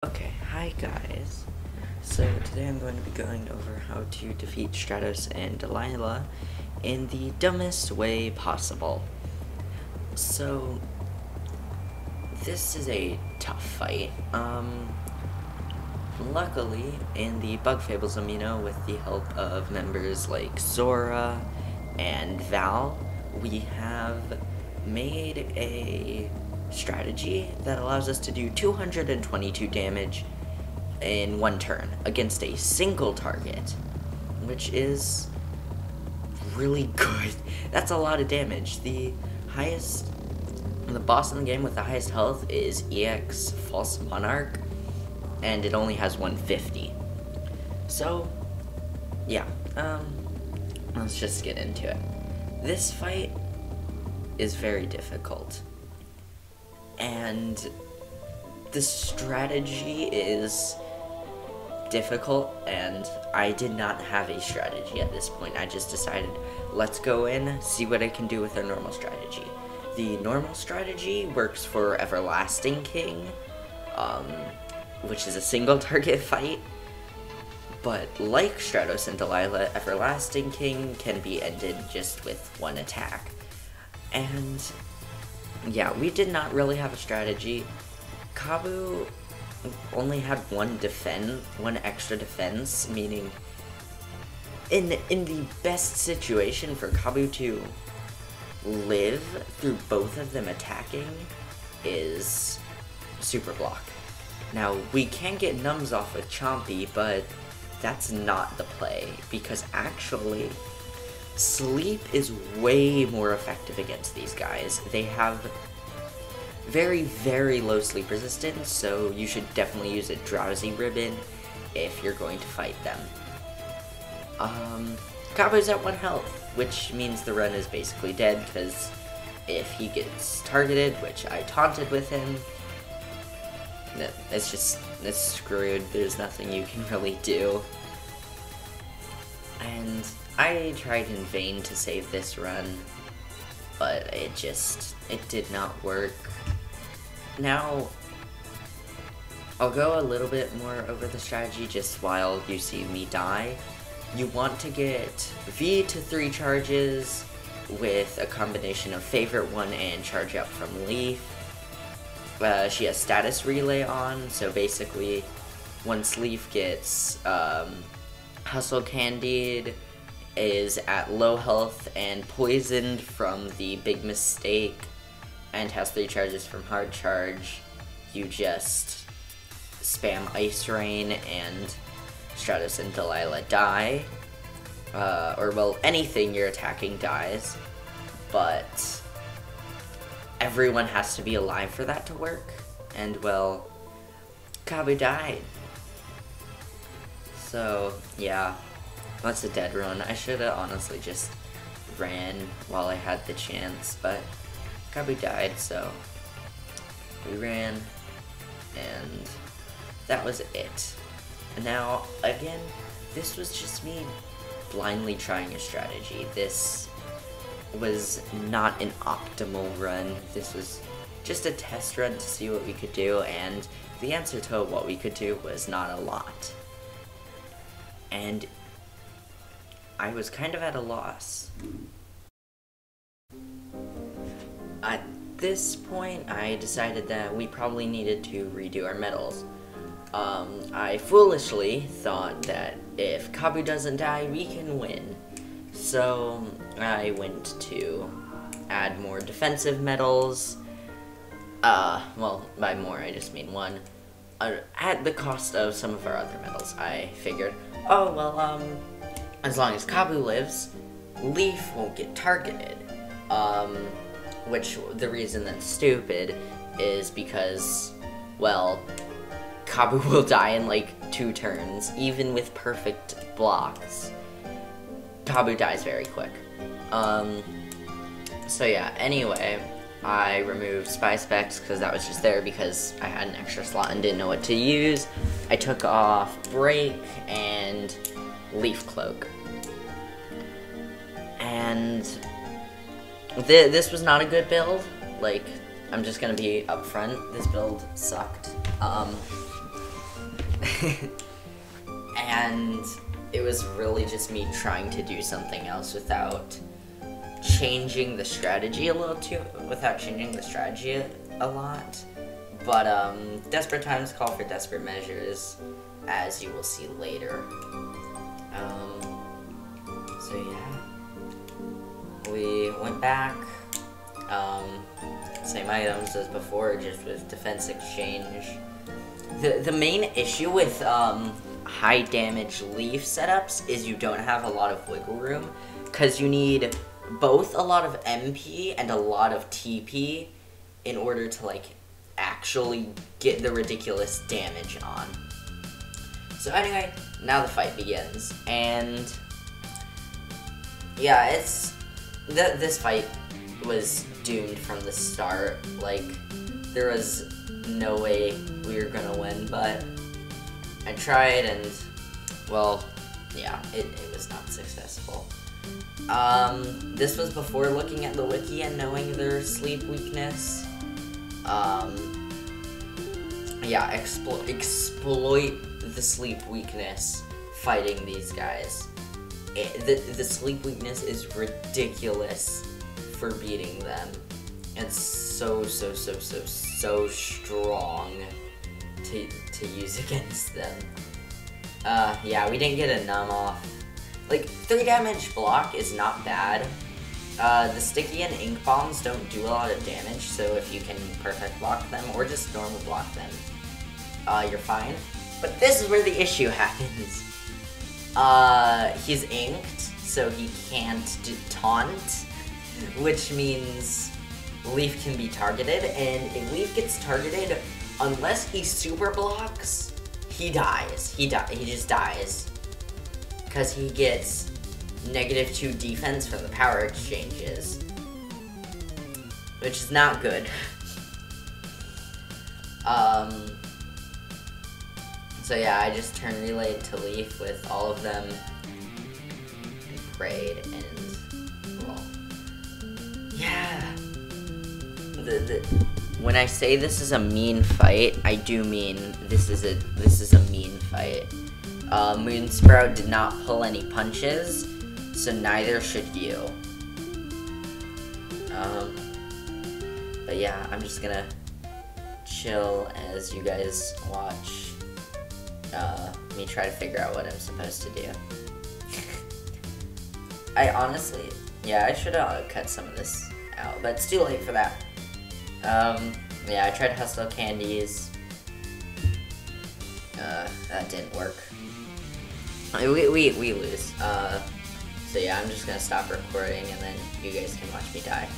Okay, hi guys. So today I'm going to be going over how to defeat Stratos and Delilah in the dumbest way possible. So this is a tough fight. Luckily in the Bug Fables Amino, with the help of members like Zora and Val, we have made a strategy that allows us to do 222 damage in one turn against a single target, which is really good. That's a lot of damage. The boss in the game with the highest health is EX False Monarch, and it only has 150. So, yeah, let's just get into it. This fight is very difficult, and the strategy is difficult, and I did not have a strategy at this point. I just decided, let's go in, see what I can do with our normal strategy. The normal strategy works for Everlasting King, which is a single target fight, but like Stratos and Delilah, Everlasting King can be ended just with one attack. And yeah, we did not really have a strategy. Kabu only had one extra defense, meaning in the best situation for Kabu to live through both of them attacking is Super Block. Now, we can get numbs off with Chompy, but that's not the play, because actually, Sleep is way more effective against these guys. They have very, very low sleep resistance, so you should definitely use a Drowsy Ribbon if you're going to fight them. Kabu's at 1 health, which means the run is basically dead, because if he gets targeted, which I taunted with him, it's screwed. There's nothing you can really do. And I tried in vain to save this run, but it did not work. Now, I'll go a little bit more over the strategy just while you see me die. You want to get V to 3 charges with a combination of Favorite One and Charge Up from Leif. She has Status Relay on, so basically, once Leif gets Hustle Candied, is at low health and poisoned from the Big Mistake, and has 3 charges from Hard Charge, you just spam Ice Rain and Stratos and Delilah die. Or, well, anything you're attacking dies, but everyone has to be alive for that to work, and, well, Kabu died. So, yeah, that's a dead run. I should have honestly just ran while I had the chance, but Kabu died, so we ran, and that was it. And now, again, this was just me blindly trying a strategy. This was not an optimal run. This was just a test run to see what we could do, and the answer to what we could do was not a lot. And I was kind of at a loss. At this point, I decided that we probably needed to redo our medals. I foolishly thought that if Kabu doesn't die, we can win. So I went to add more defensive medals. Well, by more, I just mean 1. At the cost of some of our other medals. I figured, oh, well, as long as Kabu lives, Leif won't get targeted. Which, the reason that's stupid is because, well, Kabu will die in like 2 turns, even with perfect blocks. Kabu dies very quick. So yeah, anyway, I removed Spy Specs because that was just there because I had an extra slot and didn't know what to use. I took off Break and Leaf Cloak. And this was not a good build. Like, I'm just gonna be upfront, this build sucked. And it was really just me trying to do something else without changing the strategy a lot. But desperate times call for desperate measures, as you will see later. So yeah, we went back, same items as before, just with defense exchange. The main issue with high damage Leif setups is you don't have a lot of wiggle room, because you need both a lot of MP and a lot of TP in order to like actually get the ridiculous damage on. So anyway, now the fight begins, and yeah, this fight was doomed from the start. Like, there was no way we were gonna win, but I tried, and well, yeah, it was not successful. This was before looking at the wiki and knowing their sleep weakness. Yeah, exploit the sleep weakness fighting these guys. The sleep weakness is ridiculous for beating them. It's so strong to use against them. Yeah, we didn't get a numb off. Like, 3 damage block is not bad. The sticky and ink bombs don't do a lot of damage, so if you can perfect block them or just normal block them, you're fine. But this is where the issue happens. He's inked, so he can't taunt, which means Leif can be targeted, and if Leif gets targeted, unless he super blocks, he dies. He just dies. Because he gets -2 defense from the power exchanges, which is not good. So yeah, I just turned relayed to Leif with all of them and prayed, and well, yeah. When I say this is a mean fight, I do mean this is a mean fight. Moonsprout did not pull any punches, so neither should you. But yeah, I'm just gonna chill as you guys watch me try to figure out what I'm supposed to do. I honestly, yeah, I should cut some of this out, but it's too late for that. Yeah, I tried hustle candies. That didn't work. We lose. So yeah, I'm just gonna stop recording, and then you guys can watch me die.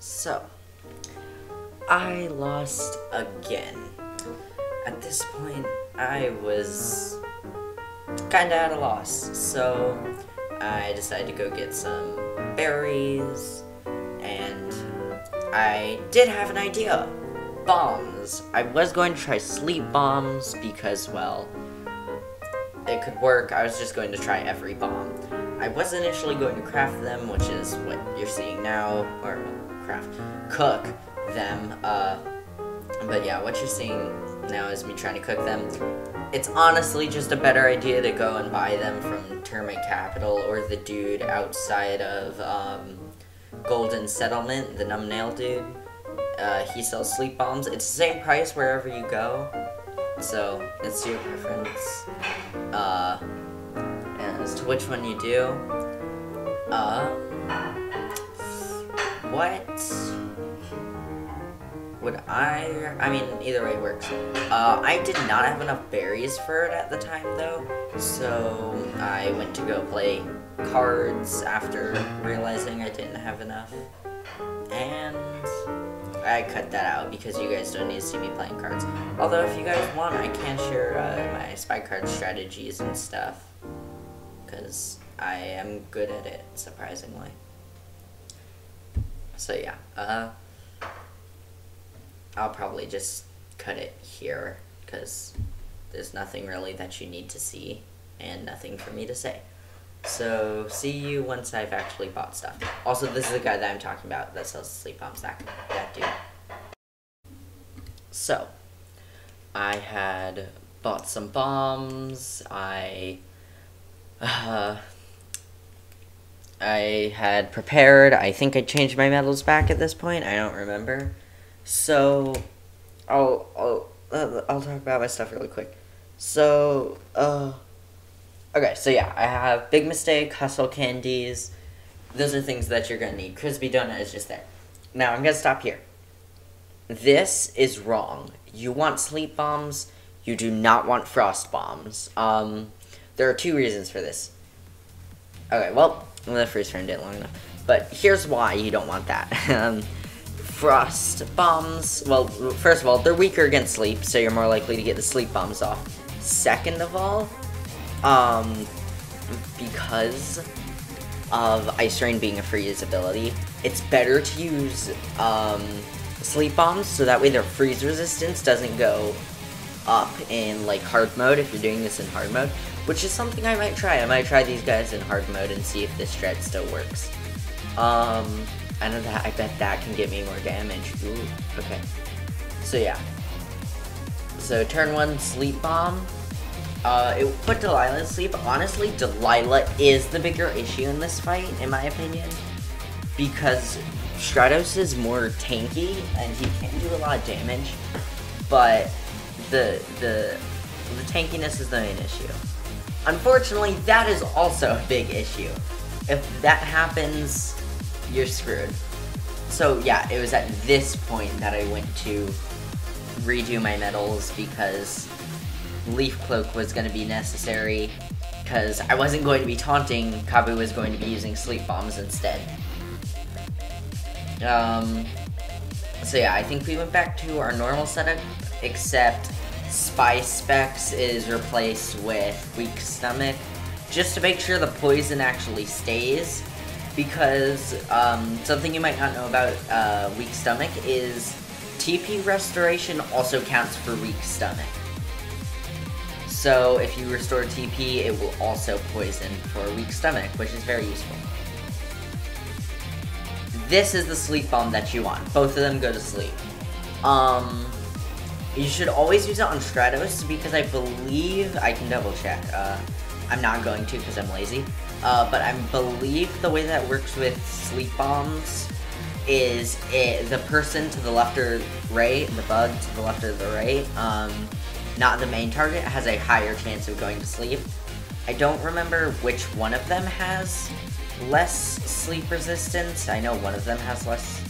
So, I lost again. At this point, I was kinda at a loss. So I decided to go get some berries, and I did have an idea. Bombs. I was going to try sleep bombs because, well, it could work. I was just going to try every bomb. I was initially going to craft them, which is what you're seeing now, or cook them, but yeah, what you're seeing now is me trying to cook them. It's honestly just a better idea to go and buy them from Termite Capital or the dude outside of, Golden Settlement, the numbnail dude. He sells sleep bombs. It's the same price wherever you go, so it's your preference, as to which one you do. What would I mean, either way works. I did not have enough berries for it at the time, though, so I went to go play cards after realizing I didn't have enough, and I cut that out because you guys don't need to see me playing cards. Although, if you guys want, I can share my spy card strategies and stuff, because I am good at it, surprisingly. So yeah, I'll probably just cut it here, because there's nothing really that you need to see, and nothing for me to say. So, see you once I've actually bought stuff. Also, this is the guy that I'm talking about that sells sleep bombs, that dude. So, I had bought some bombs, I had prepared. I think I changed my medals back at this point. I don't remember. So, I'll talk about my stuff really quick. So, okay, so yeah, I have Big Mistake, Hustle Candies. Those are things that you're gonna need. Crispy Donut is just there. Now, I'm gonna stop here. This is wrong. You want sleep bombs. You do not want frost bombs. There are two reasons for this. Okay, well, the freeze frame didn't long enough. But here's why you don't want that. Frost bombs, well, first of all, they're weaker against sleep, so you're more likely to get the sleep bombs off. Second of all, because of Ice Rain being a freeze ability, it's better to use, sleep bombs, so that way their freeze resistance doesn't go up in, like, hard mode if you're doing this in hard mode, which is something I might try. I might try these guys in hard mode and see if this strat still works. I know that, I bet that can get me more damage. Ooh, okay. So yeah. So turn 1, Sleep Bomb. It put Delilah to sleep. Honestly, Delilah is the bigger issue in this fight, in my opinion. Because Stratos is more tanky, and he can do a lot of damage. But the tankiness is the main issue. Unfortunately, that is also a big issue. If that happens, you're screwed. So yeah, it was at this point that I went to redo my medals because Leaf Cloak was going to be necessary, because I wasn't going to be taunting, Kabu was going to be using sleep bombs instead. So yeah, I think we went back to our normal setup, except Spy Specs is replaced with Weak Stomach, just to make sure the poison actually stays, because something you might not know about Weak Stomach is TP Restoration also counts for Weak Stomach. So if you restore TP, it will also poison for Weak Stomach, which is very useful. This is the sleep bomb that you want. Both of them go to sleep. You should always use it on Stratos, because I believe, I can double check, I'm not going to because I'm lazy, but I believe the way that works with sleep bombs is the person to the left or right, the bug to the left or the right, not the main target, has a higher chance of going to sleep. I don't remember which one of them has less sleep resistance. I know one of them has less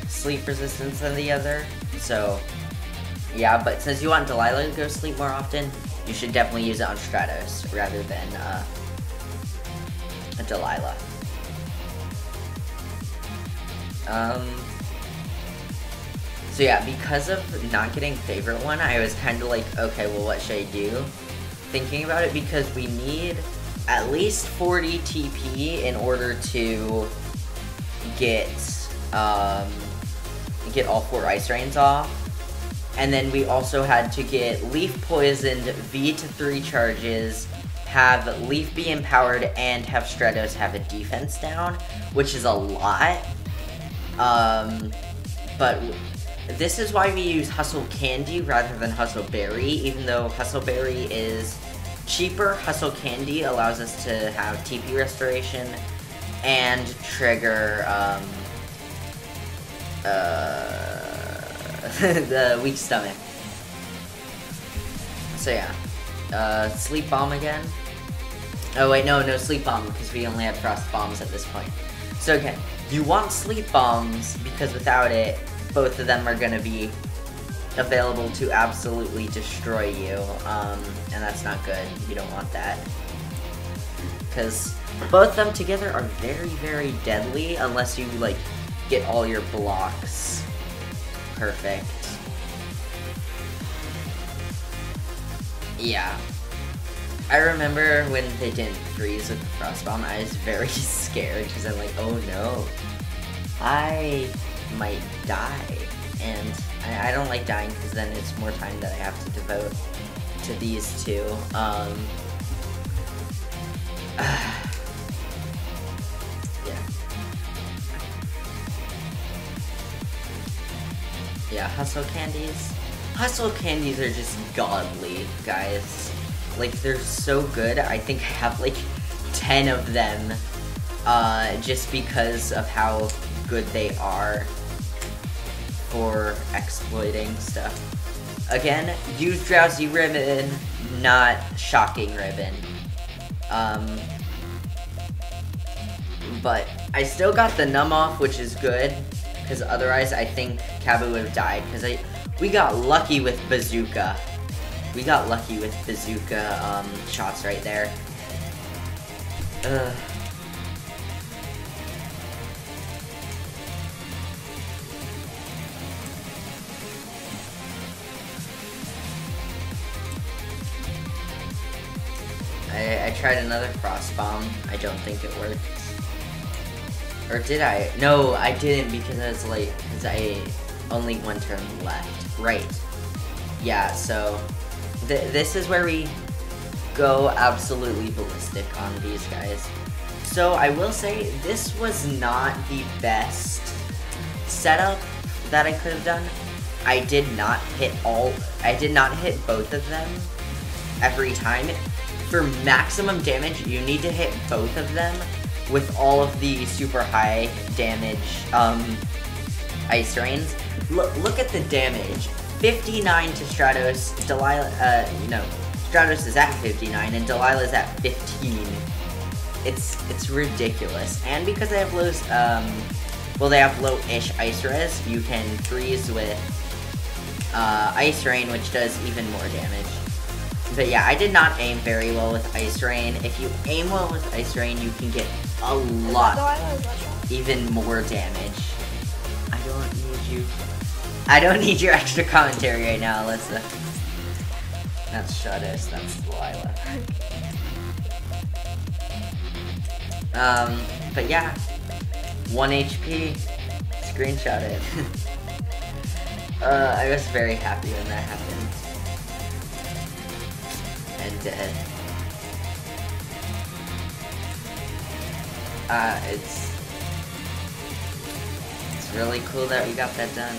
sleep resistance than the other, so yeah, but since you want Delilah to go to sleep more often, you should definitely use it on Stratos rather than Delilah. So yeah, because of not getting favorite one, I was kind of like, okay, well, what should I do? thinking about it, because we need at least 40 TP in order to get all 4 Ice Rains off. And then we also had to get Leif poisoned, V to 3 charges, have Leif be empowered, and have Stratos have a defense down, which is a lot. But this is why we use Hustle Candy rather than Hustle Berry. Even though Hustle Berry is cheaper, Hustle Candy allows us to have TP restoration and trigger the weak stomach. So yeah, Sleep Bomb again. Oh wait, no Sleep Bomb, because we only have Frost Bombs at this point. So again, you want Sleep Bombs, because without it, both of them are going to be available to absolutely destroy you, and that's not good. You don't want that. Because both of them together are very, very deadly, unless you, like, get all your blocks perfect. Yeah. I remember when they didn't freeze with the Frost Bomb, I was very scared, because I'm like, oh no, I might die. And I don't like dying, because then it's more time that I have to devote to these two. Yeah, Hustle Candies. Hustle Candies are just godly, guys. Like, they're so good. I think I have, like, 10 of them, just because of how good they are for exploiting stuff. Again, use Drowsy Ribbon, not Shocking Ribbon. But I still got the Numb off, which is good, because otherwise I think Kabu would have died, because we got lucky with Bazooka. We got lucky with Bazooka shots right there. I tried another Frost Bomb. I don't think it worked. Or did I? No, I didn't, because I was late, because I only 1 turn left. Right. Yeah, so this is where we go absolutely ballistic on these guys. So I will say, this was not the best setup that I could have done. I did not hit both of them every time. For maximum damage, you need to hit both of them with all of the super high damage Ice Rains. Look at the damage. 59 to Stratos, Stratos is at 59 and Delilah's at 15. It's ridiculous. And because they have they have low-ish Ice Res, you can freeze with Ice Rain, which does even more damage. But yeah, I did not aim very well with Ice Rain. If you aim well with Ice Rain, you can get a lot, even more damage. I don't need your extra commentary right now, Alyssa. That's Stratos, that's Delilah. But yeah, 1 HP, screenshot it. I was very happy when that happened. And dead. It's really cool that we got that done.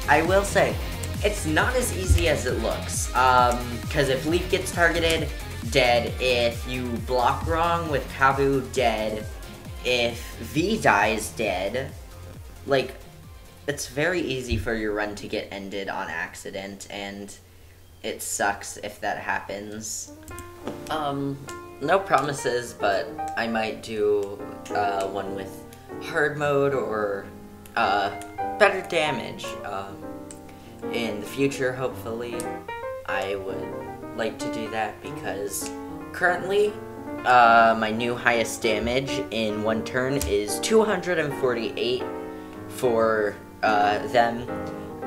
I will say, it's not as easy as it looks, because if Leif gets targeted, dead. If you block wrong with Kabu, dead. If V dies, dead. Like, it's very easy for your run to get ended on accident, and it sucks if that happens. No promises, but I might do one with hard mode or better damage in the future, hopefully. I would like to do that because currently my new highest damage in 1 turn is 248 for them.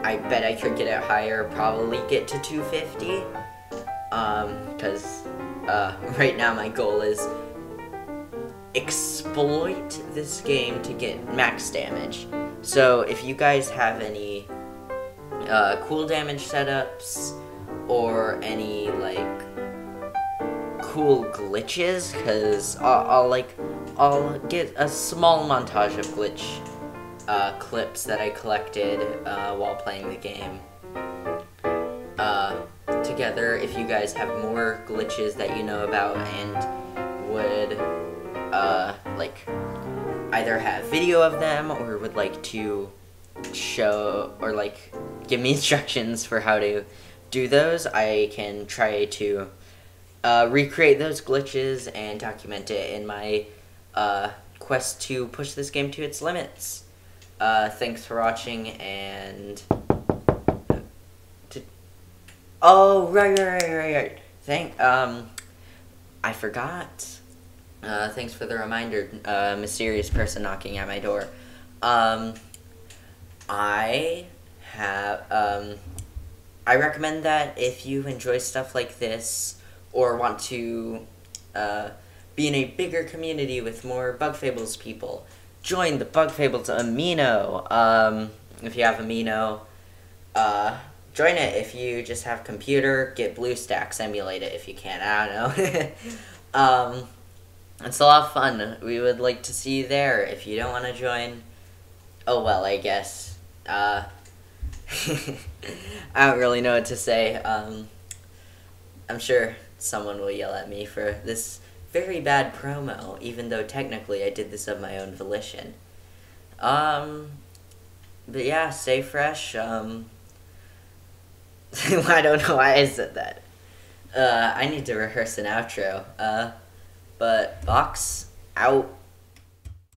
I bet I could get it higher, probably get to 250. Because right now my goal is exploit this game to get max damage. So if you guys have any cool damage setups or any like cool glitches, because I'll get a small montage of glitch clips that I collected while playing the game together. If you guys have more glitches that you know about and would like either have video of them or would like to show or like give me instructions for how to do those, I can try to recreate those glitches and document it in my quest to push this game to its limits. Thanks for watching, and oh, right. I forgot. Thanks for the reminder, mysterious person knocking at my door. I recommend that if you enjoy stuff like this or want to be in a bigger community with more Bug Fables people, join the Bug Fables Amino. If you have Amino, join it. If you just have computer, get BlueStacks, emulate it if you can. I don't know. It's a lot of fun. We would like to see you there. If you don't want to join, oh well, I guess. I don't really know what to say. I'm sure someone will yell at me for this very bad promo, even though technically I did this of my own volition. But yeah, stay fresh. I don't know why I said that. I need to rehearse an outro. But Box out.